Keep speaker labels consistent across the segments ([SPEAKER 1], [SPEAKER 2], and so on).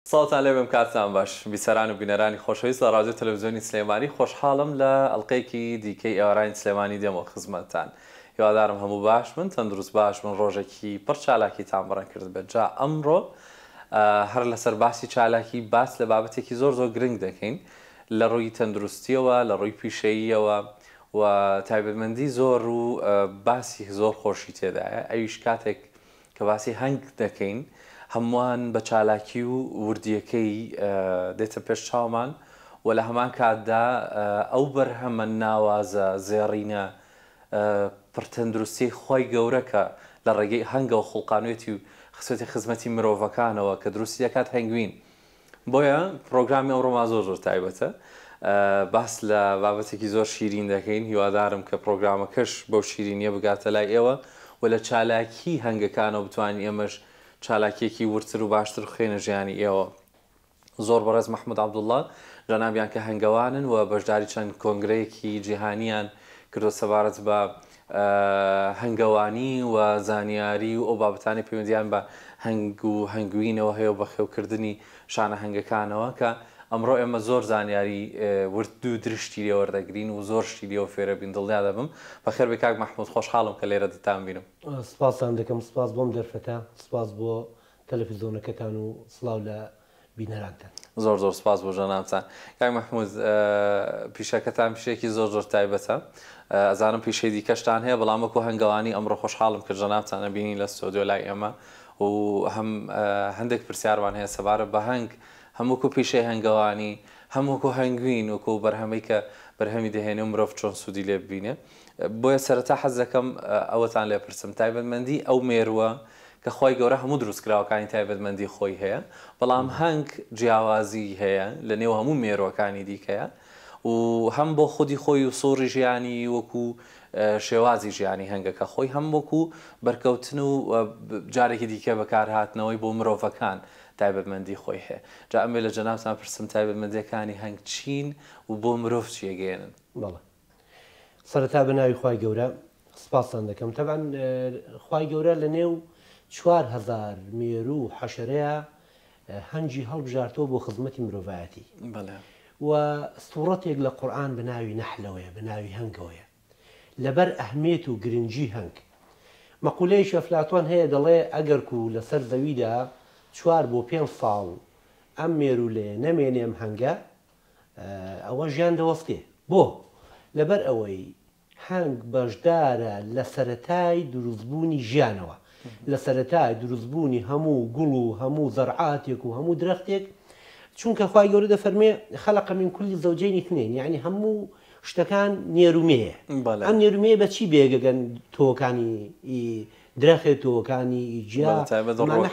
[SPEAKER 1] ساڵتان لێ بم کاتتان باش بیسەران و بینەرانی خۆشەویست لە ڕادیۆ تەلەڤیزیۆنی سلێمانی خۆشحاڵم لە ئەڵلقەیەکی دیکەی ئێوارانی سلێمانی دێمەوە خزمەتتان. هیوادارم هەموو باش من تەندروست باش من ڕۆژێکی پڕ چالاکیتان بڕەن کرد بێت. جا ئەمڕۆ هەر لەسەر باسی چالاکی باس لە بابەتێکی زۆر گرنگ دەکەین لە ڕووی تەندروستیەوە لە ڕووی پیشەییەوە و تایبەتمەندی زۆر و باسی زۆر خۆشی تێدایە. ئەویش کاتێک کە باسی هەنگ دەکەین هەمووان بە چالاکی و وردیەکەی دێتە پێش چاومان و لە هەمان کاتدا ئەو بەرهەمە ناوازە زێڕینە پڕتەندروستی خۆی گەورەکە لە ڕێگەی هەنگە و خوڵقانوێتی و خسوەتی خزمەتی مرۆڤەکانەوە کە دروستی دەکات هەنگوین. بۆیە پرۆگرامی ئەمڕۆمان زۆر تایبەتە باس لە بابەتێکی زۆر شیرین دەکەین. هیوادارم کە پرۆگرامەکەش بەو شیرینیە بگاتە لای ئێوە و لە چالاکی هەنگەکانەوە بتوانین ئێمەش چالاکیەکی ورتر و باشتر خوێنە ژیانی ئێوە. زۆر بەڕێز محمود عەبدوڵڵا جەنابیان کە هەنگەوانن و بەشداری چەند کۆنگرەیەکی جیهانیان کردو سەبارەت بە هەنگەوانی و زانیاری و ئەو بابەتانی پەیوەندیان بە هەنگ و هەنگوینەوە هەیە و بەخێوکردنی شانە هەنگەکانەوە کە ئەمڕۆ ئێمە زۆر زانیاری ورد و درشتی لێ وەردەگرین و زۆر شتی لێەوە فێرە بین. دڵنیا دەبم بەخێر بێ کاک محمود، خۆشحاڵم کە لێرە دەتان بینم.
[SPEAKER 2] سپاسان دەکەم، سپاس بۆم دەرفەتە، سپاس بۆ تەلەڤیزیۆنەکەتان و سڵاو لە بینەرانتان.
[SPEAKER 1] زۆر سپاس بۆ ژەنابتان. کاک محمود، پیشەکەتان پیشێکی زۆر تایبەتە. ئەزانم پیشەی دیکەشتان هەیە، بەڵام وەکو هەنگەوانی ئەمڕۆ خۆشحاڵم کە ژەنابتانە بینین لە ستۆدیۆ لای ئێمە و هەندێک پرسیاروان هەیە سەبارەت بە هەنگ، هەمووکو پیشەی هەنگەوانی، هەمووکو هەنگوین وەکو بەرهەمەی کە بەرهەمی دەهێنێ و مرۆڤ چۆن سوودی لێ ببینێ. بۆیە سەرەتا حەز دەکەم ئەوەتان لێ پرسم تایبەتمەندی ئەو مێرووە کە خۆی گەورە هەموو دروستکراوەکانی تایبەتمەندی خۆی هەیە، بەڵام هەنگ جیاوازی هەیە لە نێو هەموو مێرووەکانی دیکەیە و هەم بۆ خودی خۆی و سۆڕی ژیانی وەکو شێوازی ژیانی هەنگەکە خۆی، هەم وەکو بەرکەوتن و جارێکی دیکە بەکارهاتنەوەی بۆ مرۆڤەکان تایبەتمەندی خۆی هەیە. جا ئەمێ لە جەنابتان پرسم تایبەتمەندیەکانی هەنگ چین و بۆ مرۆڤ چیەگەێنن؟
[SPEAKER 2] بەڵێ، سەرەتا بە ناوی خوای گەورە سپاسان دەکەم. تەبەن خوای گەورە لە نێو 4000 مێرو و حەشەرەیە هەنگی هەڵبژارتەوە بۆ خزمەتی مرۆڤایەتی. و سوورەتێک لە قورئان بە ناوی نەحلەوەیە، بە ناوی هەنگەوەیە، لەبەر ئەهمیێت و گرنگی هەنگ. مەقولەیەکی ئەفلاتۆن هەیە دەڵێ ئەگەر و لەسەر زەویدا 4 بۆ 5 ساڵ ئەم مێرو لێ نەمێنێم هەنگە، ئەوە ژیان دەوەستێ. بۆ لەبەر ئەوەی هەنگ بەشدارە لە سەرەتای دروستبوونی ژیانەوە، لە سەرەتای دروستبوونی هەموو گوڵ و هەموو زەرعاتێک و هەموو درەختێک، چونکە خوای گەورە دەفەرمێ خەلەق من کولی زەوجەین اثنین، یعنی هەموو شتەکان نێرومەیە. ئەم نێرومەیە بە چی بێگەگەن؟ تۆکانی درەخێت، تۆکانی ئیجیا،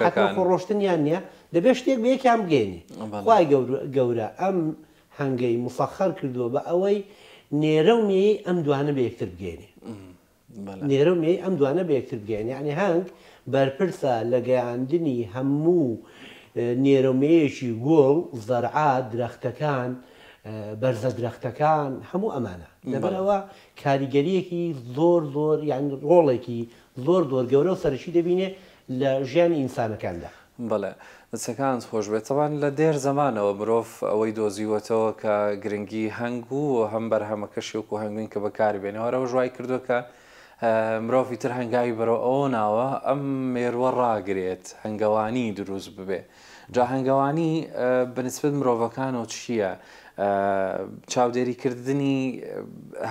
[SPEAKER 2] حتما خۆڕۆشتنیان نییە، دەبێت شتێک بە یەکیان بگەێنێ. خوای گەورە ئەم هەنگەی مسەخەر کردووە بە ئەوەی نێرەومێ ئەم دوانە بە یەکتر بگەێنێ، نێرەومێ ئەم دوانە بە یەکتر بگەێنێ. یعنی هەنگ بەرپرسە لە گەیاندنی هەموو نێرەومەیەکی گۆڵ، زەرعات، درەختەکان، بەرزە درەختەکان، هەموو ئەمانە. لەبەرەوە کاریگەریەکی زۆر یعنی ڕۆڵێکی زۆر گەورە و سەرشی دەبینێ لە ژیانی ئینسانەکاندا.
[SPEAKER 1] بەڵێ، دەچەکان خۆش بێت. تەوان لە دێر زەمانەوە مرۆڤ ئەوەی دۆزیوەتەوە کە گرنگی هەنگ و هەم بەرهەمەکەشی وەکو هەنگوین کە بەکاری بێنەوەرەوە ژوای کردو کە مرۆڤی تر هەنگاوی بەرەوە ئەوە ناوە ئەم مێرووە ڕاگرێت هەنگەوانی دروست ببێ. جا هەنگەوانی بەنسبەت مرۆڤەکانەوە چییە؟ چاودێریکردنی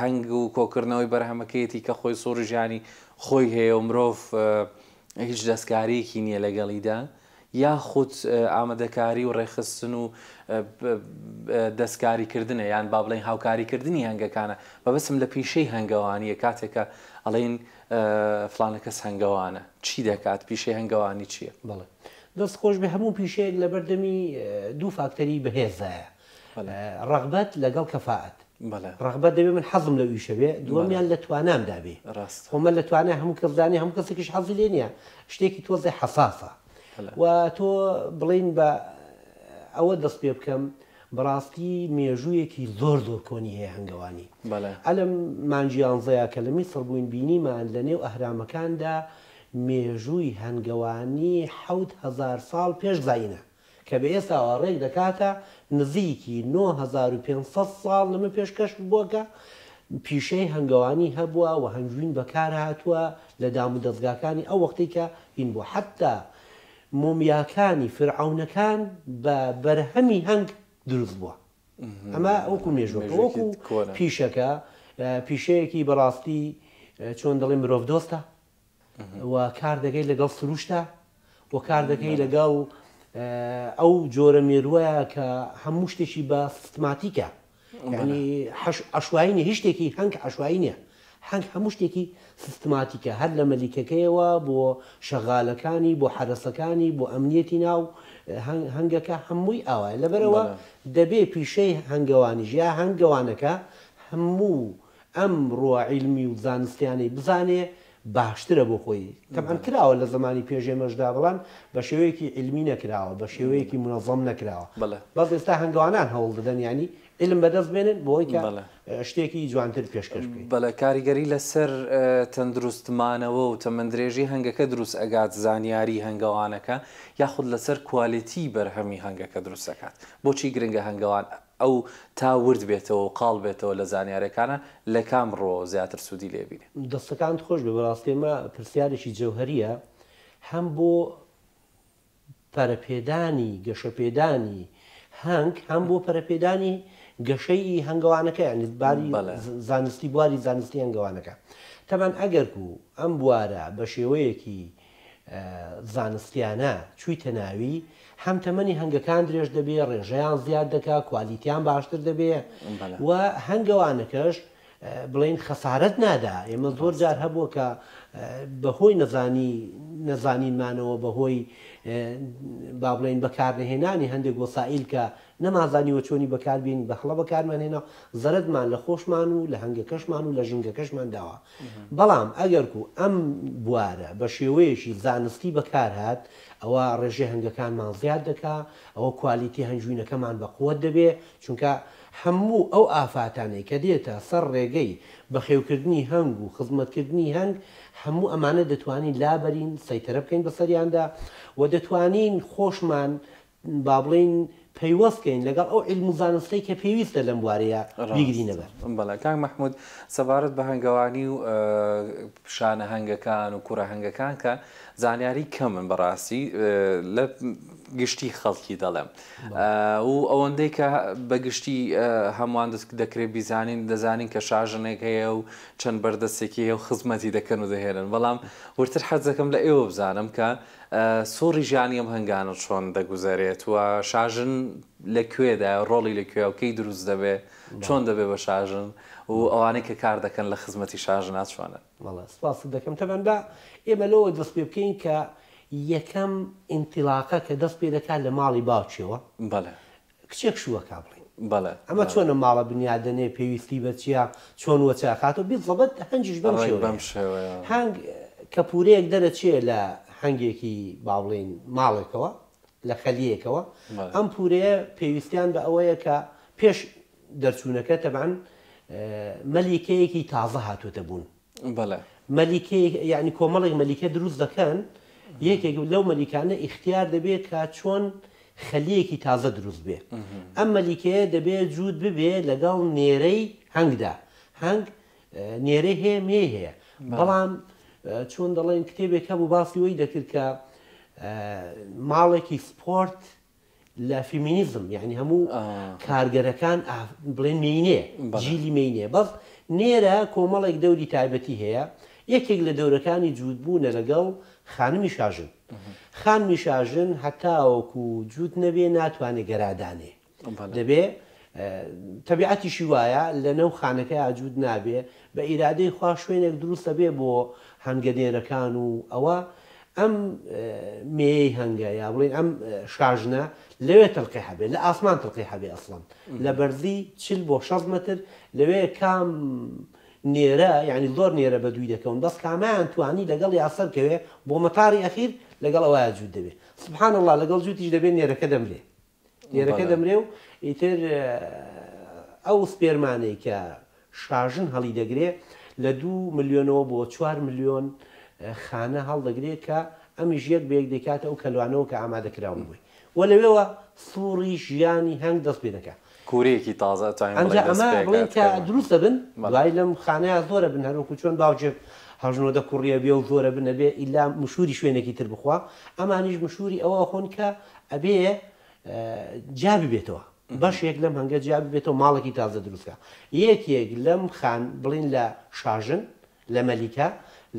[SPEAKER 1] هەنگ و کۆکردنەوەی بەرهەمەکەیەتی کە خۆی سۆڕی ژیانی خۆی هەیە و مرۆڤ هیچ دەستکارەیەکی نییە لەگەڵیدا، یاخود ئامادەکاری و ڕێخستن و دەستکاریکردنە، یان با بڵێن هاوکاریکردنی هەنگەکانە بەبەسم لە پیشەی هەنگەوانیە. کاتێکە ئەڵێن فلانە کەس هەنگەوانە، چی دەکات؟ پیشەی هەنگەوانی چییە؟
[SPEAKER 2] بڵێ، دەست خۆش بێ هەموو پیشەیەک لە بەردەمی دوو فاکتەری بەهێزایە، ڕەغبەت لەگەڵ کەفاعەت. ڕەغبەت دەبێ من حەزم لە ویشە بێ، دووەمیان لە توانامدا بێ. خۆمە لە توانای هەموو کەسدانی هەموو کەسێکیش حەزی لێ نییە، شتێکی تۆزێ حەساسە. و تۆ بڵین بە ئەوە دەست پێ بکەم، بەڕاستی مێژوویەکی زۆر کۆنی هەیە هەنگەوانی. ئەلم مانجی 11 کە لە میسر بووین بینیمان لە نێو ئەهرامەکاندا مێژووی هەنگەوانی 7000 ساڵ پێش زاینە کە بە ئێستاوە ڕێک دەکاتە نزیکی 9500 ساڵ لەمە پێشکەش بووەکە پیشەی هەنگەوانی هەبووە و هەنگوین بەکار هاتووە لە دام و دەستگاکانی ئەو وەختی کە هین بوو حتا مومیاکانی فرعونەکان بە بەرهەمی هەنگ دروست بووە ئەمە ئەوکو مێژوەکە وەکو پیشەکە پیشەیەکی بەڕاستی چۆن دەڵێ مرۆڤ دۆستە و کار دەکەی لەگەڵ سروشتە و کار دەکەی لەگەڵ ئەو جۆرە مێرووەیە کە هەموو شتێکی بە سیستماتیکە یعنی عشوایی نیە هیچ شتێکی هەنگ عشوایی نیە هەنگ هەموو شتێکی سیستماتیکە هەر لە مەلیکەکەیەوە بۆ شەغالەکانی بۆ حرەسەکانی بۆ ئەمنیەتی ناو هەنگەکە هەمووی ئاوایە لەبەرەوە دەبێ پیشەی هەنگەوانیش یا هەنگەوانەکە هەموو ئەم ڕوە عیلمی و زانستیانەی بزانێ باشترە بۆ خۆی تەمان کراوە لە زمانی پێشێمەشدا بەڵام بە شێوەیەکی علمی نەکراوە بە شێوەیەکی منەظەم نەکراوە بەڵام ئێستا هەنگەوانان هەوڵ دەدەن ینی علم بەدەست بێنن بۆی کە شتێکی جوانتر پێشکەش بکەین
[SPEAKER 1] بەڵێ کاریگەری لەسەر تەندروستمانەوە و تەمەندرێژی هەنگەکە دروست ئەگات زانیاری هەنگەوانەکە یاخود لەسەر کوالیتی بەرهەمی هەنگەکە دروست دەکات بۆچی گرنگە هەنگەوان ئەو تا ورد بێتەوە و قاڵ بێتەوە لە زانیارەکانە لە کام ڕۆ زیاتر سوودی لێبینێ
[SPEAKER 2] دەستەکان خۆش بێ بەڕاستێمە پرسیارێکی جەوهەریە هەم بۆ پەرەپێدانی گەشەپێدانی هەنگ هەم بۆ پەرەپێدانی گەشەی هەنگەوانەکە یعنی باری زانستی بواری زانستی هەنگەوانەکە تەمان ئەگەر و ئەم بوارە بە شێوەیەکی زانستیانە چوویتە ناوی هەم تەمەنی هەنگەکان درێژ دەبێ ڕێژەیان زیاد دەکات کوالیتیان باشتر دەبێ و هەنگەوانەکەش بڵێن خەسارەت نادا ئێمە زۆر جار هەبووە کە بەهۆی نەزانینمانەوە بەهۆی با بڵێن بەکارنهێنانی هەندێک وەسائیل کە نەمازانیوە چۆنی بەکاربیین بەخڵە بەکارمانهێنا زەرەتمان لە خۆشمان و لە هەنگەکەشمان و لە ژنگەکەشمان داوە بەڵام ئەگەر و ئەم بوارە بە شێوەیەشی زانستی بەکار هات ئەوە ڕێژێ هەنگەکانمان زیاد دەکا ئەوە کوالیتی هەنجوینەکەمان بەقوت دەبێ چونکە هەموو ئەو ئافاتانەی کە دێتە سەر ڕێگەی بەخێوکردنی هەنگ و خزمەتکردنی هەنگ هەموو ئەمانە دەتوانین لابەرین سەیتەرە بکەین بەسەریاندا و دەتوانین خۆشمان با بڵێن پەیوەستکەین لەگەڵ ئەو علم و زانستەی کە پێویستە لەم بوارەیە بیگرینە بەر
[SPEAKER 1] بەڵێ کاک مەحموود سەبارەت بە هەنگەوانی و پیشانە هەنگەکان و کوڕە هەنگەکان کە زانیاری کەمن بەڕاستی لە گشتی خەڵکی دەڵێم و ئەوەندەی کە بەگشتی هەمووان دەکرێت بیزانین دەزانین کە شاژنێک هەیە و چەند بەردەستێکی هەیە و خزمەتی دەکەن و دەهێنن بەڵام ورتر حەزەکەم لە ئێوە بزانم کە سۆڕی ژیانی ئەم هەنگانە چۆن دەگوزارێت و شاژن لەکوێدا ڕۆڵی لەکوێ و کەی دروست دەبێ چۆن دەبێ بە شاژن و ئەوانەی کە کار دەکەن لە خزمەتی شاژنات چۆنن
[SPEAKER 2] سپاس دەکەم تەمەندا ئێمە لەوە دەست پێ بکەین کە یەکەم ئینتیلاقە کە دەست پێ دەکات لە ماڵی باوچێەوە
[SPEAKER 1] بەڵێ
[SPEAKER 2] کچێک شووەکە بڵین
[SPEAKER 1] بەڵێ
[SPEAKER 2] ئەمە چۆنە ماڵە بنیادنێ پێویستی بە چیا چۆن وەچاخات و بیزەبەت هەنجیش بەم
[SPEAKER 1] شێوە
[SPEAKER 2] هەنگ کە پورەیەک دەرەچێ لە هەنگێکی باڵین ماڵێکەوە لە خەلیەکەوە ئەم پورەیە پێویستیان بە ئەوەیە کە پێش دەرچوونەکە تەبان مەلیکەیەکی تازە هاتوۆتە بوون
[SPEAKER 1] بەڵێ
[SPEAKER 2] مەلیکەیە یعنی کۆمەڵێک مەلیکە دروست دەکەن یەکێک لەو مەلیکانە ئیختیار دەبێت کە چۆن خەلیەکی تازە دروست بێ ئەم مەلیکەیە دەبێت جوود ببێ لەگەڵ نێرەی هەنگدا هەنگ نێرەی هەیە مێ هەیە بەڵام چۆن دەڵێن کتێبێک هەبوو باسی وەی دەکرد کە ماڵێکی سپۆرت لە فیمینیزم یعنی هەموو کارگەرەکان بڵێن مینێ جیلی مینێ بەس نێرە کۆمەڵێک دەوری تایبەتی هەیە یەکێک لە دەورەکانی جوودبوونە لەگەڵ خانمی شاژن خانمی شاژن هەتاوەکو جوود نەبێ ناتوانێت گەرادانێ دەبێ تەبیعەتیشی وایە لە نەو خانەکە ئاجود نابێ بە ئیرادەی خوا شوێنێک دروستە بێ بۆ هەنگەدێرەکان و ئەوە ئەم مێی هەنگە یا بڵێن ئەم شاژنە لەوێ تەڵقی هەبێ لە ئاسمان تەڵقی هەبێ ئەسڵم لە بەرزی 40 بۆ 60 متر لەوێ کام نێرە یعنی زۆر نێرە بە دووی دەکەون بەس کامیان توانی لەگەڵ یاسەرکەوێ بۆ مەتاری ئەخیر لەگەڵ ئەوە جوود دەبێ سبحان الله لەگەڵ جووتیش دەبێت نێرەکە دەمرێ نێرەکە دەمرێ و ئیتر ئەو سپێرمانەی کە شاژن هەڵی دەگرێ لە 2 ملیۆنەوە بۆ 4 ملیۆن خانە هەڵدەگرێت کە ئەمیش یەک بەیەک دەکاتە ئەو کەلوانەوە کە ئامادەکراون بووی وە لەوێەوە سووری ژیانی هەنگ دەست پێ دەکات.
[SPEAKER 1] کوورێکی تازە
[SPEAKER 2] ئەنجا ئەمە بڵێن کە دروستە بن دوای لەم خانەیە زۆرە بن هەروەکو چۆن باوجێک هەژنۆدە کوڕیە بێ و زۆرە بنە بێ ئیلا مشوری شوێنێکی تر بخوا ئەمانیش مشوری ئەوە خۆن کە ئەبێ جابی بێتەوە بەشێک لەم هەنگە جابی بێتەوە ماڵێکی تازە دروستکە یەکێک لەم خان بڵین لە شاژن لە مەلیکە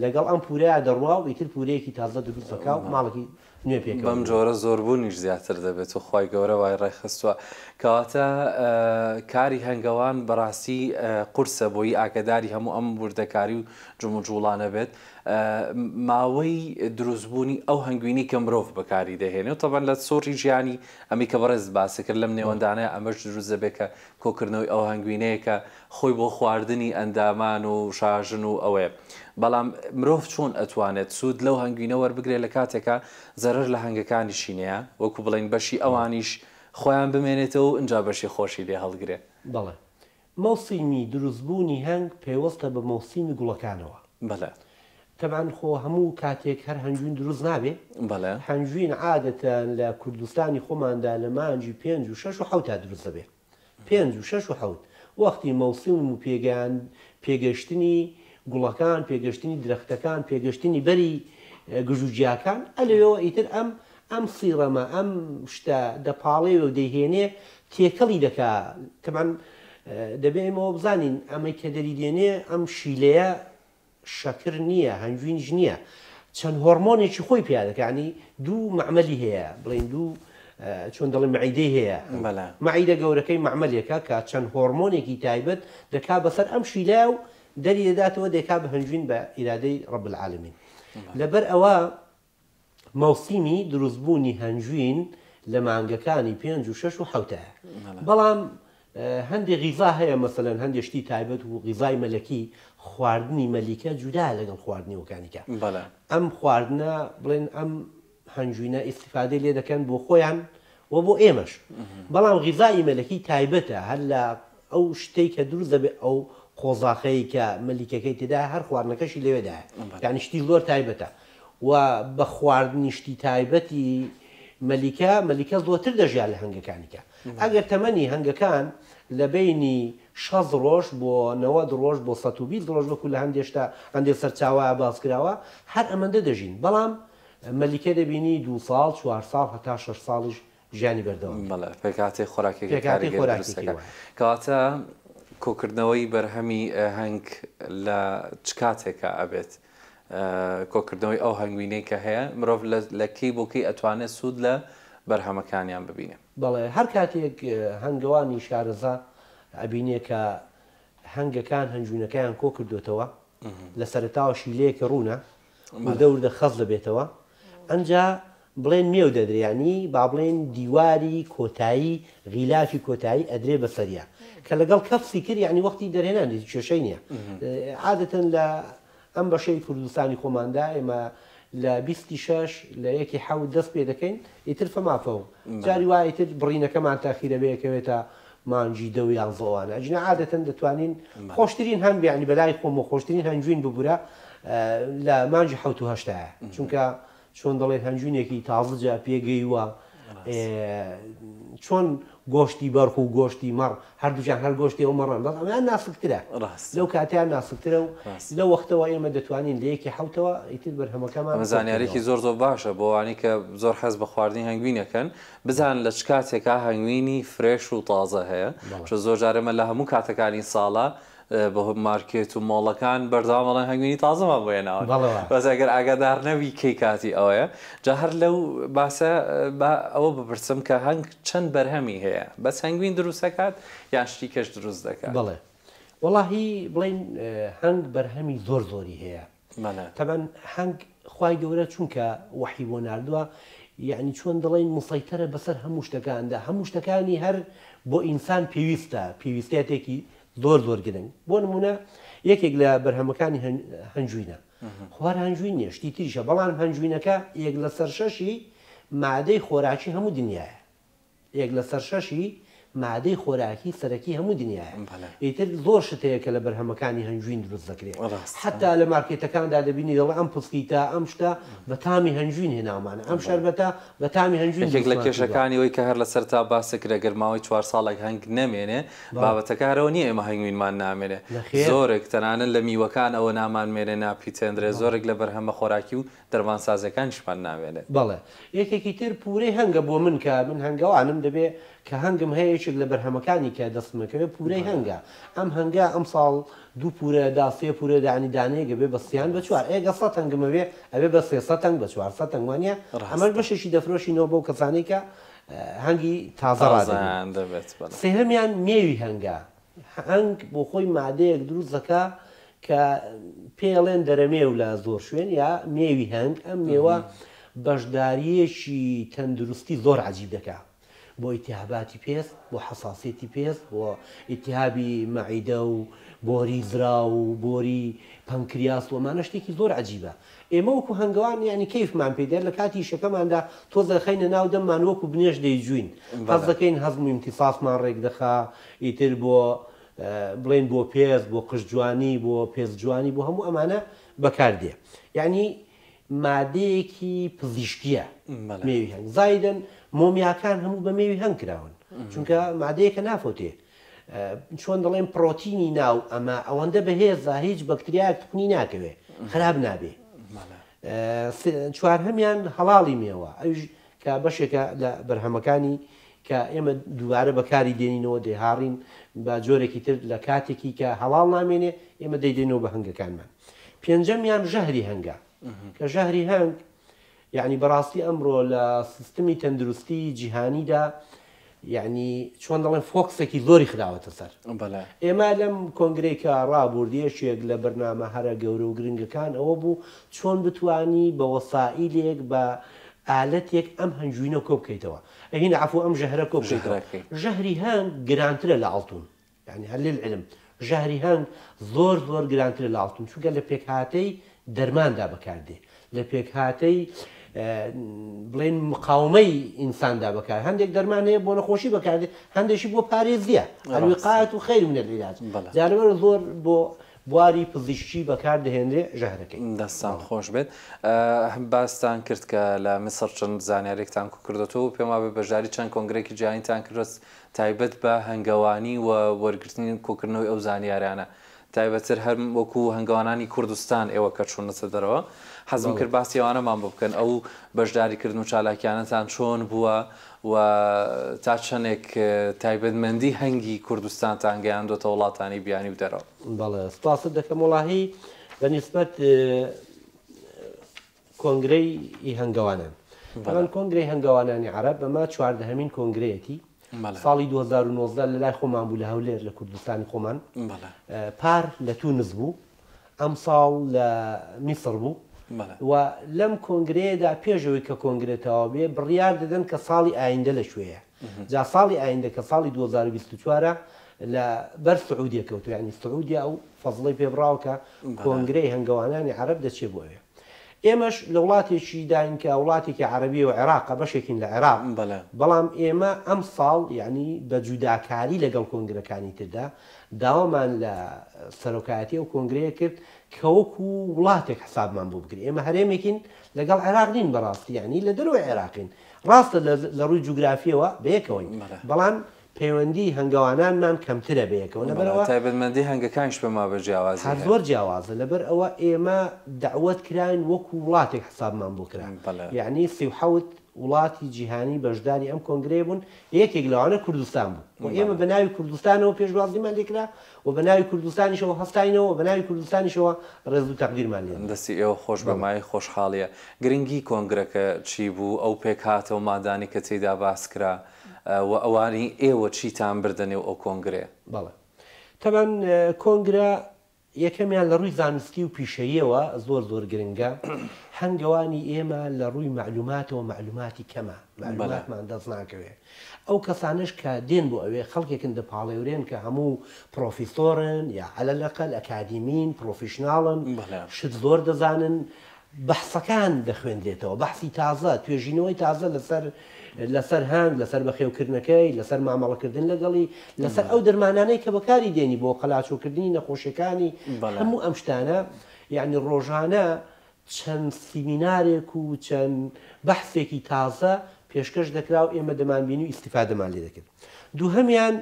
[SPEAKER 2] لەگەڵ ئەم پورەیە دەڕوا و ئیتر پورەیەکی تازە دروست دەکا و ماڵێکی نوێ پێکەوە
[SPEAKER 1] بەم جۆرە زۆربوونیش زیاتر دەبێت و خی گەورە وای ڕێخستووە کەواتە کاری هەنگەوان بەڕاستی قورسە بۆی ئاگداری هەموو ئەم وردەکاری و جوڵانە بێت ماوەی دروستبوونی ئەو هەنگوینی کە مرۆڤ بەکاری دەهێنێ و تەبەن لە سۆری ژیانی ئەمی کە بەڕێز باسی کرد لەم نێوەندانەیە ئەمەش دروست دەبێت کە کۆکردنەوەی ئەو هەنگوینەیە کە خۆی بۆ خواردنی ئەندامان و شاژن و ئەوەیە بەڵام مرۆڤ چۆن ئەتوانێت سوود لەو هەنگوینە وەربگرێت لە کاتێکە زەرەر لە هەنگەکانی شینەیە وەکو بڵین بەشی ئەوانیش خۆیان بمێنێتەوە و ئەجا بەشی خۆشی لێ هەڵگرێ
[SPEAKER 2] بەڵێ مەوسیمی دروستبوونی هەنگ پێوەستە بە مەوسیمی گوڵەکانەوە
[SPEAKER 1] بەڵێ
[SPEAKER 2] تەبان خۆ هەموو کاتێک هەر هەنجوین دروست نابێ هەنجوین عادەتەن لە کوردستانی خۆماندا لە مانجی 5 و 6 و 7 دروست دەبێ 5 و 6 و 7 وەختی مەوسیم و پێگەشتنی گوڵەکان پێگەشتنی درەختەکان پێگەشتنی بەری گژوجیاکان ئەلەوێەوە ئیتر ئەم سیڕەمە ئەم شتە دەپاڵێ و دەیهێنێ تێکەڵی دەکا تەمان دەبێمەوە بزانین ئەمەی کە دەریدێنێ ئەم شیلەیە شەکر نییە هەنجوینش نییە چەند هۆرمۆنێکی خۆی پیادەکانی دوو معمەلی هەیە بڵین دوو چۆن دەڵێ معیدەی هەیە معیدە گەورەکەی معمەلێکە کە چەند هۆرمۆنێکی تایبەت دەکا بەسەر ئەم شیلە و دەری دەداتەوە دەکا بە هەنجوین بە ئیرادەی ڕەب العالەمین لەبەر ئەوە مەوسیمی دروستبوونی هەنجوین لە مانگەکانی 5 و 6 و 7 بەڵام هەندێک غیزا هەیە مەسەلەن هەندێک شتی تایبەت و غیزای مەلەکی خواردنی مەلیکە جودا لەگەڵ خواردنی وەکانیکە ئەم خواردنە بڵێن ئەم هەنجوینە ئیستیفادەی لێ دەکەن بۆ خۆیان و بۆ ئێمەش بەڵام غیزای مەلەکی تایبەتە هەر لە ئەو شتەی کە دروست دەبێت ئەو قۆزاخەی کە مەلیکەکەی تێدا هەر خواردنەکەشی لەوێدا یعنی شتی زۆر تایبەتە و بە خواردنی شتی تایبەتی مەلیکە زۆرتر دەژیان لە هەنگەکانیکە ئەگەر تەمەنی هەنگەکان لە بینی 6 ڕۆژ بۆ 90 ڕۆژ بۆ 120 ڕۆژ وەکو لە هەندێشتا هەندێک سەرچاوە باسکراوە هەر ئەمەندە دەژین بەڵام مەلیکە دەبینی 2 ساڵ 4 ساڵ هەتا 6 ساڵیش ژیانی بەردەوام
[SPEAKER 1] پێکاتی خۆراکی کەواتە کۆکردنەوەی بەرهەمی هەنگ لە چ کاتێکە ئەبێت کۆکردنەوەی ئەو هەنگوینەی کە هەیە مرۆڤ لە کەی بۆکەی ئەتوانێت سوود لە بەرهەمەکانیان ببینێ
[SPEAKER 2] بەڵێ هەر کاتێک هەنگەوانی شارەزا ئەبینێ کە هەنگەکان هەنجوینەکەیان کۆ کردوێتەوە لە سەرتاوە شیلەیەکە ڕوونە دەوردە خەز دەبێتەوە ئەنجا بڵێن مێو دەدرێنی با بڵێن دیواری کۆتایی غیلافی کۆتایی ئەدرێ بەسەریە کە لەگەڵ کەفسی کرد یعنی وەختی دەرهێنانی کێشەی نییە عادەتەن لە ئەم بەشەی کوردستانی خۆماندا ئێمە لە 26 لە یەکی حەوت دەست پێ دەکەین ئیتر فەمافەوە جاری وایتر بڕینەکەمان تاخیرە بەیەکەوێتە مانجی دە و یانزەوانە ئەجنا عادەتەن دەتوانین خۆشترین هەنگ یعنی بەلای خۆم و خۆشترین هەنجوین ببوورە لە مانجی 1970 چونکە چۆن دەڵێت هەنجوینێکی تازەجا پێگەیوە چۆن گۆشتی بەرخ و گۆشتی مەڕ هەردووجان هەر گۆشتی ئەو مەڕان ئەمیان ناسکترە لەو کاتیان ناسکترە و لەو وەختەوە ئێمە دەتوانین لە یەکی حوتەوە ئیتر بەرهەمەکەمان
[SPEAKER 1] زانیارێکی زۆر باشە بۆ وانی کە زۆر حەز بە خواردنی هەنگوینەکەن بزان لە چ کاتێکا هەنگوینی فرێش و تازە هەیە چۆ زۆر جارێمە لە هەموو کاتەکانی ساڵە بە مارکێت و مۆڵەکان بەرداوامەڵەن هەنگوینی تازەمان بۆێناوە بەس ئەگەر ئاگادار نەوی کەی کاتی ئەوەیە جا هەر لەو باسە ئەوە بپرسم کە هەنگ چەند بەرهەمی هەیە بەس هەنگوین دروست دەکات یان شتی کەش دروست دەکات
[SPEAKER 2] بڵێ وەڵاهی بڵین هەنگ بەرهەمی زۆری هەیە تەبەن هەنگ خوای گەورە چونکە وحی بۆ ناردووە یعنی چۆن دەڵێن مسەیتەرە بەسەر هەموو شتەکاندا هەموو شتەکانی هەر بۆ ئینسان پێویستێکی زۆر گرنگ بۆ نمونە یەکێک لە بەرهەمەکانی هەنجوینە خوار هەنجوین نیە شتی تریشە بەڵام هەنجوینەکە یەک لە سەر شەشی مادەی خۆراکی هەموو دنیاە یەک لە سەر شەشی مادەی خۆراکی سەرەکی هەموو دنیاە ئیتر زۆر شتەیە کە لە بەرهەمەکانی هەنجوین دروست دەکرێت حتا لە مارکێتەکاندا دەبینی دەڵێ ئەم پسکیتە ئەم شتە بە تامی هەنجوین هێناومانە ئەم شەربەتە بە تامی هەنجوین
[SPEAKER 1] لە کێشەکانی ئەوی کە هەر لە سەرتا باسەکرە گەرماوەی 4 ساڵێک هەنگ نەمێنێ بابەتەکارەوە نییە ئێمە هەنگوینمان نامێنێ زۆرێک تەنانەت لە میوەکان ئەوە نامانمێنێ ناپیتێنرێ زۆرێک لە بەرهەمە خۆراکی و دەرمانسازەکانیشمان نامێنێت
[SPEAKER 2] بەڵێ یەکێکی تر پورەی هەنگە بۆ من کە من هەنگەوانم دەبێ کە هەنگم هەیەشێک لە بەرهەمەکانی کە دەستمەکەوێت پورەی هەنگە ئەم هەنگە ئەم ساڵ 2 پورەدا 3 پورە دانی دانەیە بێ بەستیان بە 4 ئێگە 100 هەنگمەوێ ئەبێ بە 300 هەنگ بە 400 هەنگوانە ئەمەش بەشێکی دەفرۆشینەوە بۆ کەسانەی کە هەنگی تازەڕان
[SPEAKER 1] دەبێت
[SPEAKER 2] سێهەمیان مێوی هەنگە هەنگ بۆ خۆی مادەیەک دروست دەکا کە پێڵێن دەرەمێو لە زۆر شوێن یا مێوی هەنگ ئەم مێوە بەشداریەکی تەندروستی زۆر عەجیب دەکات بۆ ئیتیهاباتی پێست بۆ حەساسیەتی پێست بۆ ئیتیهابی مەعیدە و بۆری زرا و بۆری پەنکریاس و ئەمانە شتێکی زۆر عەجیبە ئێمە وەکو هەنگەوان یعنی کەیفمان پێدێت لە کاتی شەکەماندا تۆزە خەینە ناو دەممان وەکو بنێژ دەیجوین حەز دەکەین هەزم و ئیمتیساسمان ڕێک دەخا ئیتر بۆ بڵێن بۆ پێست بۆ قشجوانی بۆ پێستجوانی بۆ هەموو ئەمانە بەکاردێ یعنی مادەیەکی پزیشکیە مێوی هەنگ زایدن مۆمیاکان هەموو بە مێوی هەنگ کراون چونکە مادەیەکە نافۆتێ چۆن دەڵێن پرۆتینی ناو ئەمە ئەوەندە بەهێزە هیچ بەکتریایەک تونی ناکەوێ خراپ نابێ چوارهەمیان هەڵاڵی مێوە ئەوش کە بەشێکە لە بەرهەمەکانی کە ئێمە دووبارە بەکاری دێنینەوە دێهاڕین بە جۆرێکی تر لە کاتێکی کە هەڵاڵ نامێنێ ئێمە دەیدێنەوە بە هەنگەکانمان پێنجەمیان ژەهری هەنگە کە ژەهری هەنگ یعنی بەڕاستی ئەمڕۆ لە سیستمی تەندروستی جیهانیدا یعنی چۆن دەڵێن فۆکسێکی زۆری خراوەتە سەر ئێمە لەم کۆنگرێکە ڕابوردیەشێک لە بەرنامە هەرە گەورە و گرنگەکان ئەوە بوو چۆن بتوانی بە وەسائیلێک بە ئالەتێک ئەم هەنجوینە کۆ بکەیتەوە ئەهین عفو ئەم ژەهرە کۆ بکەیتەوە ژەهری هەنگ گرانترە لە ئاڵتون یعنی هەر للعلم ژەهری هەنگ زۆر زۆر گرانترە لە ئاڵتون چونکە لە پێکهاتەی دەرماندا بەکاردێ لە پێکهاتەی بڵێن مقاومەی ئینساندا بەکار هەندێک دەرمان هەیە بۆ نەخۆشی بەکاردێ هەندێکی بۆ پارێزیە الوقایەت و خەیر من العلاج جارەوە زۆر بۆ بواری پزیشکی بەکاردەهێنرێ ژەهرەکەی
[SPEAKER 1] دەستان خۆش بێت باستان کرد کە لە میسر چەند زانیارێکتان کردەوە پێم وابێ بەژاری چەند کۆنگرێکی جیهانیتان کردوە تایبەت بە هەنگەوانی و وەرگرتنی کۆکردنەوەی ئەو زانیاریانە تایبەتر هەر وەکو هەنگەوانانی کوردستان ئێوە کە چوونەتە دەرەوە حەزم کرد باسی ئەوانەمان بۆ بکەن ئەو بەشداریکردن و چالاکیانەتان چۆن بووە و تا چەندێک تایبەتمەندی هەنگی کوردستانتان گەیاندۆتە وڵاتانی بیانی و دەرەوە
[SPEAKER 2] بەڵێ سپاست دەکەم وڵاهی بەنسبەت کۆنگرەی هەنگەوانان بەڵام کۆنگرەی هەنگەوانانی عەرەب ئەمە 14هەمین کۆنگرەیەتی ساڵی 2019 لە لای خۆمان بوو لە هەولێر لە کوردستانی خۆمان پار لە تونس بوو ئەم ساڵ لە میسر بوو و لەم کۆنگرەیەدا پێشەوەی کە کۆنگرێتەوە بێ بڕیار دەدەن کە ساڵی ئایندە لە شوێیە جا ساڵی ئایندە کە ساڵی 2024 لە بەر سعودیە کەوتو ینی سعودیا ئەو فەزڵی پێبراوکە کۆنگرەی هەنگەوانانی عەرەب دەچێ بۆیە ئێمەش لە وڵاتێکی داین کە وڵاتێکی عەرەبی و عێراقە بەشێکین لە عێراق بەڵام ئێمە ئەم ساڵ یعنی بە جوداکاری لەگەڵ کۆنگرەکانی تردا داوامان لە سەرۆکایەتی ئەو کۆنگرەیە کرد کە وەکو وڵاتێک حسابمان بۆ بگرین ئێمە هەرێمێکین لەگەڵ عێراق نین بەڕاستی یعنی لە دەروی عێراقین ڕاستە لە ڕووی جوگرافیەوە بەیەکەوەی بەڵام پەیوەندی هەنگەوانانمان کەمترە بەیەکەوە لەبەرەوە
[SPEAKER 1] تایبەتمەندی هەنگەکانیش پێما بە جیاواز
[SPEAKER 2] زۆر جیاوازە لەبەر ئەوە ئێمە دعوت کراین وەکو وڵاتێک حسابمان بۆ کرا یعنی 37 وڵاتی جیهانی بەشداری ئەم کۆنگرەیە بوون یەکێک لەوانە کوردستان بوو و ئێمە بە ناوی کوردستانەوە پێشوازیمان لێکرا و بە ناوی کوردستانیشەوە هەستاینەوە بە ناوی کوردستانیشەوە ڕێز و تەقدیرمان لێ
[SPEAKER 1] دەستی ئێوە خۆش بەمای خۆشحاڵیە گرنگی کۆنگرەکە چی بوو ئەو پێک هاتەوە مادانی کە تێیدا باس کرا و ئەوانی ئێوە چیتان بردنێ و ئەو کۆنگرێ
[SPEAKER 2] بەڵێ تەبەن کۆنگرە یەکەمیان لە ڕووی زانستی و پیشەیەوە زۆر زۆر گرنگە هەنگەوانی ئێمە لە ڕووی معلوماتەوە معلوماتی کەمە معلوماتمان دەست ناکەوێت ئەو کەسانش کە دێن بۆ ئەوێ خەڵکێکن دەپاڵێورێن کە هەموو پرۆفیسۆرن یا عەلەلەقەل ئەکادیمین پرۆفیشناڵن شت زۆر دەزانن بەحسەکان دەخوێندرێتەوە بەحسی تازە توێژینەوەی تازە لەسەر لەسەر هەنگ لەسەر بەخێوکردنەکەی لەسەر مامەڵەکردن لەگەڵی لەسەر ئەو دەرمانانەی کە بەکاری دێنی بۆ قەلاچوکردنی نەخۆشیەکانی هەموو ئەم شتانە یعنی ڕۆژانە چەند سیمینارێک و چەند بەحثێکی تازە پێشکەش دەکرا و ئێمە دەمانبینی و ئیستیفادەمان لێ دەکرد. دووهەمیان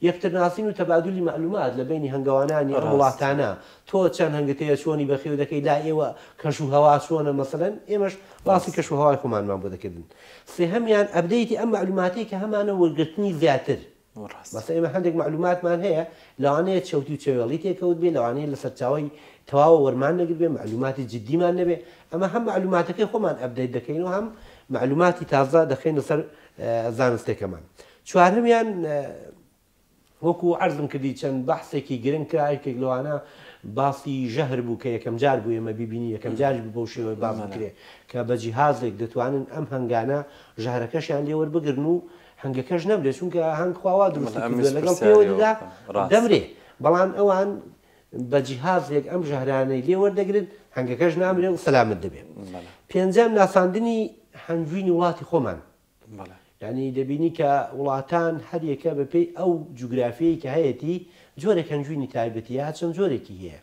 [SPEAKER 2] یەکترناسین و تەبادلی معلومات لە بینی هەنگاوانانی ئەم وڵاتانە تۆ چەند هەنگەتەیە چۆنی بەخێو دەکەی لا ئێوە کەش و هەوا چۆنە مەسەلەن ئێمەش باسی کەش و هەوای خۆمانمان بۆ دەکردن. سێهەمیان ئەبدەیتی ئەم معلوماتی کە هەمانە وەرگرتنی زیاتر مەسە ئێمە هەندێک معلوماتمان هەیە لەوانەیە چەوتی و چێوەڵی تێکەوت بێ لەوانەیە لە سەرچاوی تەواوە وەرمان نەگر بێ معلوماتی جددیمان نەبێ ئەمە هەم معلوماتەکەی خۆمان ئەبدەیت دەکەین و هەم معلوماتی تازە دەخەین لەسەر زانستێکەمان. چوارهەمیان وەکو عەرزم کردی چەند بەحسێکی گرنگ کرایەکێک لەوانە باسی ژەهر بوو کە یەکەم جار بوو ئێمە بیبینی یەکەم جار بەو شێوەیە باس بکرێ کە بە جیهازێک دەتوانن ئەم هەنگانە ژەهرەکەشیان لێ وەربگرن و هەنگەکەش نەبرێ چونکە هەنگ خواوا دروست لەگەڵ پێوەدا دەمرێ بەڵام ئەوان بە جیهازێک ئەم ژەهرانەی لێ وەردەگرن هەنگەکەش نامرێ و سەلامت دەبێت. پێنجەم ناساندنی هەنگوینی وڵاتی خۆمان یعنی دەبینی کە وڵاتان هەریەکە بەپێی ئەو جوگرافیەی کە هەیەی جۆرێک هەنجوینی تایبەتی یا چەند جۆرێکی هەیە.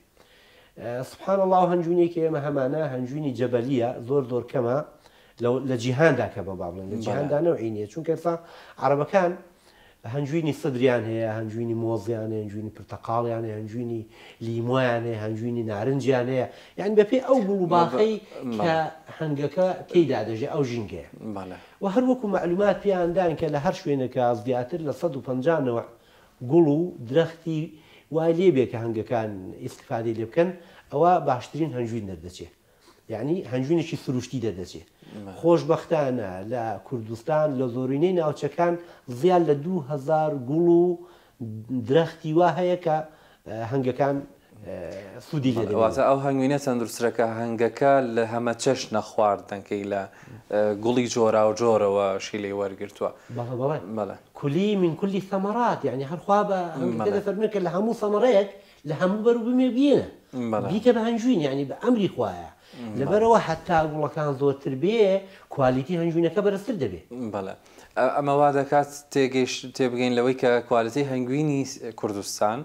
[SPEAKER 2] سبحان الله هەنجوینێکی ئێمە هەمانە هەنجوینی جەبەلیە زۆر کەمە لە جیهاندا کە بە باڵێن لە جیهاندا نەوعی نییە چونکە ئێستا عەرەبەکان هەنجوینی سدریان هەیە هەنجوینی مۆزیان هەیە هەنجوینی پرتەقاڵیان هەیە هەنجوینی لیمۆیان هەیە هەنجوینی نارنجیان هەیە یعنی بەپێی ئەو گوڵوباخەی کە هەنگەکە تێیدا دەژێ ئەو ژینگەیە و هەروەکو معلومات پێیاندان کە لە هەر شوێنەکە زیاتر لە 150 گوڵ و درەختی وای لێبێ کە هەنگەکان ئیستیفادەی لێ بکەن ئەوە باشترین هەنجوین دەردەچێت یعنی هەنجوینێکی سروشتی دەردەچێت. خۆشبەختانە لە کوردستان لە زۆرینەی ناوچەکان زیاد لە 2000 گوڵ و درەختی وا هەیە کە هەنگەکان سوودی لێ
[SPEAKER 1] واتە ئەو هەنگوینە تەندروستەکە هەنگەکە لە هەمە چەش نەخواردنکەی لە گوڵی جۆرا و جۆرەوە شیلەی وەرگرتووە
[SPEAKER 2] کولی من کولی ثەمەرات یعنی هەرخوا بە دەفەرمێت کە لە هەموو ثەمەرەیەک لە هەموو بەر و بمێ بێنە بیکە بە هەنجوین یعنی بە ئەمری خوایە لەبەرەوە حتا گوڵەکان زۆرتر بێ کوالیتی هەنجوینەکە بەرزتر دەبێت.
[SPEAKER 1] بەڵێ ئەمە وا دەکات تێبگەین لەوەی کە کوالیتی هەنگوینی کوردستان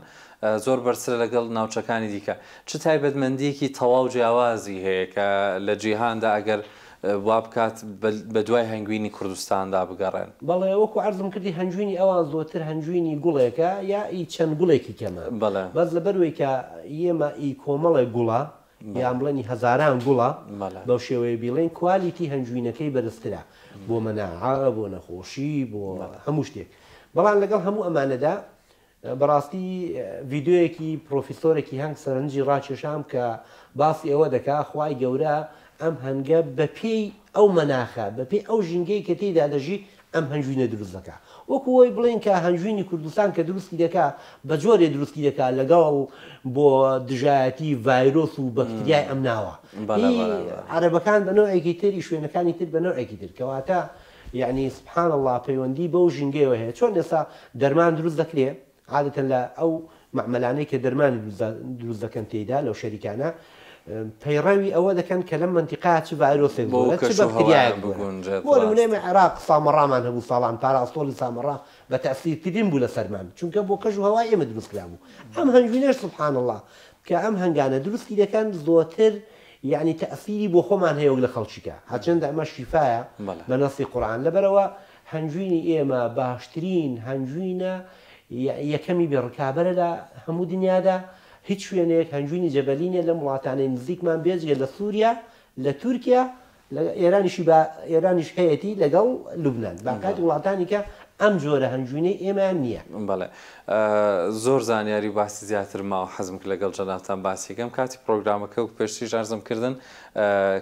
[SPEAKER 1] زۆر بەرزترە لەگەڵ ناوچەکانی دیکە چ تایبەتمەندیەکی تەواو جیاوازی هەیە کە لە جیهاندا ئەگەر وا بکات بە دوای هەنگوینی کوردستاندا بگەڕێن.
[SPEAKER 2] بەڵێ وەکو عەرزم کردی هەنجوینی ئەوان زۆرتر هەنجوینی گوڵێکە یا ئی چەند گوڵێکی کەمە بەس لەبەروەی کە ئێمە ئی کۆمەڵێک گوڵە یان بڵێنی هەزاران گوڵە بەو شێوەیە بیڵێن کوالیتی هەنجوینەکەی بەرزترە بۆ مەناعە بۆ نەخۆشی بۆ هەموو شتێک. بەڵام لەگەڵ هەموو ئەمانەدا بەڕاستی ڤیددیۆیەکی پرۆفیسۆرێکی هەنگ سەرنجی ڕاکێشام کە باسی ئەوە دەکا خوای گەورە ئەم هەنگە بەپێی ئەو مەناخە بەپێی ئەو ژینگەی کە تێیدا دەژی ئەم هەنجوینە دروست دەکا وەکو ئەوی بڵێن کە هەنجوینی کوردستان کە دروستی دەکا بە جۆرێ دروستی دەکا لەگەڵ بۆ دژایەتی ڤایرۆس و بەکتریای ئەم ناوە عەرەبەکان بە نەوعێکی تری شوێنەکانی تر بە نەوعێکی تر کەواتە یعنی سبحان الله پەیوەندی بەو ژینگەیەوە هەیە چۆن ئێستا دەرمان دروست دەکرێت عادەتەن لە ئەو مەعمەلانەی کە دەرمانی دروست دەکەن تێیدا لەو شەریکانە پەیڕەوی ئەوە دەکەن کە لەم منتیقا چ ڤایرۆسێک بۆ چ بەکتریایەک بۆ نمونەی عێراق سامەڕامان هەبوو ساڵان پاراستۆلی سامەڕا بە تەئسیرکردین بوو لە سەرمان چونکە بۆ کەژ و هەوای ئێمە دروست کرابوو ئەم هەنجوینەش سبحان الله کە ئەم هەنگانە دروستی دەکەن زۆرتر یعنی تەئسیری بۆ خۆمان هەیە لە خەڵکیکە هەرچەندە ئەمە شیفایە بە نەسی قورئان لەبەرەوە هەنجوینی ئێمە باشترین هەنجوینە یەکەمی بێڕکابەرە لە هەموو دنیادا هیچ شوێنێک هەنجوینی جەبەلینە لە وڵاتانەی نزیکمان بێجگە لە سووریا لە تورکیا لە ئێرانیش هەیەی لەگەڵ لوبنان باکات وڵاتانی کە ئەم جۆرە هەنجوینەی ئێمان نییە.
[SPEAKER 1] بەڵێ زۆر زانیاری باسی زیاتر ماوە حەزم کرد لەگەڵ جەنابتان باسیەکەم کاتی پرۆگرامەکە و پێشتری ژارزم کردن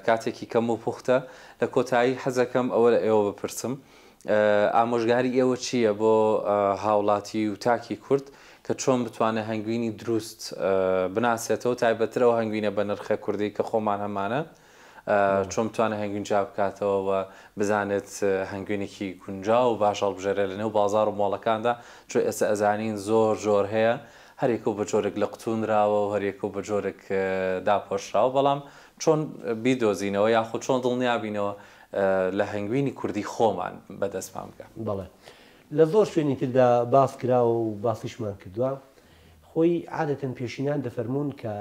[SPEAKER 1] کاتێکی کەم و پوختە لە کۆتایی حەزەکەم ئەوە لە ئێوە بپرسم ئامۆژگاری ئێوە چییە بۆ هاوڵاتی و تاکی کورد کە چۆن بتوانێت هەنگوینی دروست بناسێتەوە تایبەترەوە هەنگوینە بە نرخە کوردی کە خۆمان هەمانە چۆن بتوانێت هەنگوین جا بکاتەوە و بزانێت هەنگوینێکی گونجا و باش هەڵبژێرێت لە نێو بازار و مۆڵەکاندا چۆن ئێستا ئەزانین زۆر هەیە هەرێک و بە جۆرێک لە قوتونراوە و هەرێک و بە جۆرێک داپۆشراوە بەڵام چۆن بیدۆزینەوە یاخود چۆن دڵنیابینەوە لە هەنگوینی کوردی خۆمان بەدەستمان بکە.
[SPEAKER 2] بەڵێ لە زۆر شوێنی تردا باس کرا و باسیشمان کردووە خۆی عادەتەن پێشینان دەفەرمونون کە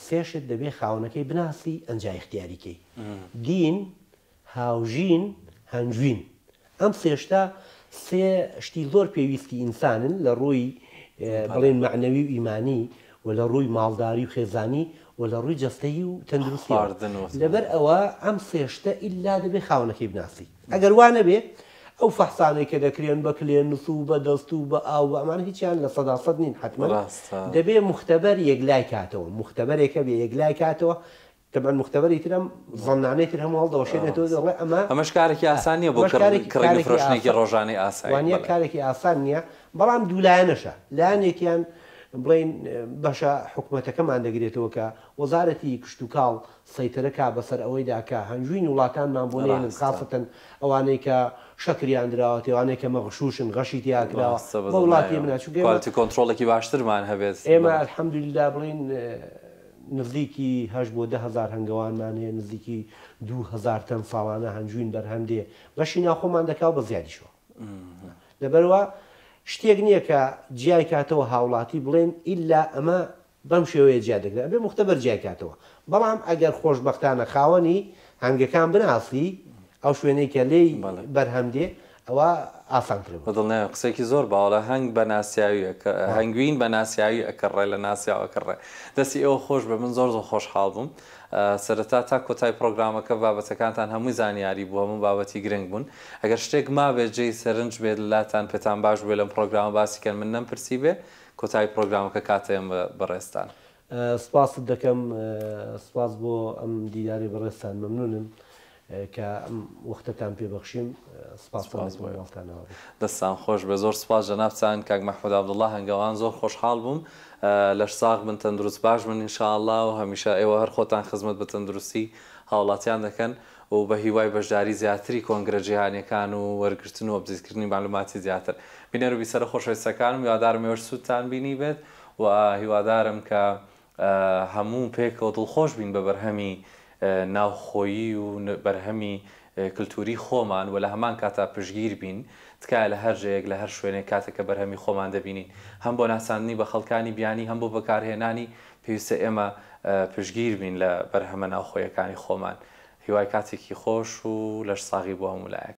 [SPEAKER 2] سێشت دەبێ خاونەکەی بناسی ئەنجای اختیاریکەی دین هاوژین هەنجوین ئەم سێشتا سێ شتی زۆر پێویستی ئینسانن لە ڕووی بڵێن معنەوی و ئیمانی و لە ڕووی ماڵداری و خێزانی و لە ڕووی جەستەیی و تەندروستی لەبەر ئەوە ئەم سێشتە ئیلا دەبێ خاونەکەی بناسی ئەگەر وانە بێ ئەو فەحسانەی کە دەکرێن بە کلێن نووس و بە دەست و بە ئاو بە ئەمان هیچیان لە سەداسەد نین حتمما دەبێ مختبەر یەکلای کاتەوە مختبەرێکە بێ یەکلای کاتەوە طبعا مختبەری ترم زەنانەی تر هەموو هەڵدەوەشێنێتەوە دەڵێ ئەمەش
[SPEAKER 1] کارێکی ئاسان نییە بۆ کڕی فرۆشتێکی ڕۆژانەی ئاسایی
[SPEAKER 2] وانە کارێکی ئاسان نییە بەڵام دوولایەنەشە لایەنێکیان بڵین بەشە حکوومەتەکەمان دەگرێتەوە کە وەزارەتی کشت و کاڵ سەیتەرەکە بەسەر ئەوەیدا کە هەنجوین وڵاتانمان بۆ نێنن خاستن ئەوانەی کە شەکریان درراوە تێوانەیە کە مەغشوشن غەشی تیاکراوە بە وڵاتی مناچووگەڵی
[SPEAKER 1] کۆنتترۆڵێکی باشترمان هەبێت
[SPEAKER 2] ئێمە الحەمدوللا بڵین نزیکی 8 بۆ 10,000 هەنگەوانمان هەیە نزیکی 2,000 تەن ساڵانە هەنجوین بەرهەمدێ بەشی ناخۆمان دەکاو بە زیادیشەوە لەبەرەوە شتێک نییە کە جیای کاتەوە هاوڵاتی بڵێن ئیلا ئەمە بەم شێوەیە جیا دەگرێت بێ مختبەر جیای کاتەوە بەڵام ئەگەر خۆشبەختانە خاوەنی هەنگەکان بناسی ئەو شوێنەی کە لێی بەرهەمدێ ئەوە ئاسانتر
[SPEAKER 1] بەدڵنێ قسێکی زۆر باوەڵە هەنگ بە ناسیاویە هەنگوین بە ناسیاوی ئەکەڕێ لە ناسیاوەکەڕێ دەستی ئێوە خۆش بە من زۆر خۆشحاڵ بووم سەرەتا تا کۆتای پرۆگرامەکە بابەتەکانتان هەمووی زانیاری بوو هەموو بابەتی گرنگ بوون ئەگەر شتێک مابێت جێی سەرنج بێت لاتان پێتان باش بێت لەم پرۆگرامە باسیکەن من نەمپرسی بێ کۆتای پرۆگرامەکە کاتەیەم بەڕێستان
[SPEAKER 2] سپاست دەکەم سپاس بۆ ئەم دیداری بەڕێستان مەمنونم کە ئەم وەختتان پێبەخشیم
[SPEAKER 1] دەستان خۆش بە زۆر سپاس جەنابچان کاک مەحموود عەبدوڵڵا هەنگەوان زۆر خۆشحاڵ بووم لەش ساغ من تەندروست باش من ئینشاءالله و هەمیشە ئێوە هەر خۆتان خزمەت بە تەندروستی هاوڵاتیان دەکەن و بە هیوای بەشداری زیاتری کۆنگرە جیهانیەکان و وەرگرتن و بزیدکردنی معلوماتی زیاتر بینەر و بیسەرە خۆشەویستەکانم هیوادارم ئێوەش سوودتان بینی بێت و هیوادارم کە هەموو پێکەوە دڵخۆش بین بە بەرهەمی ناوخۆیی و بەرهەمی کللتوری خۆمان و لە هەمان کاتا پشگیر بین تکایە لە هەر ژەیەک لە هەر شوێنێک کاتێککە بەرهەمی خۆمان دەبینین هەم بۆ ناساندنی بە خەڵکانی بیانی هەم بۆ بەکارهێنانی پێویستە ئێمە پشگیر بین لە بەرهەمە ناوخۆیەکانی خۆمان هیوای کاتێکی خۆش و لەش ساغی بۆ هەموو لایەک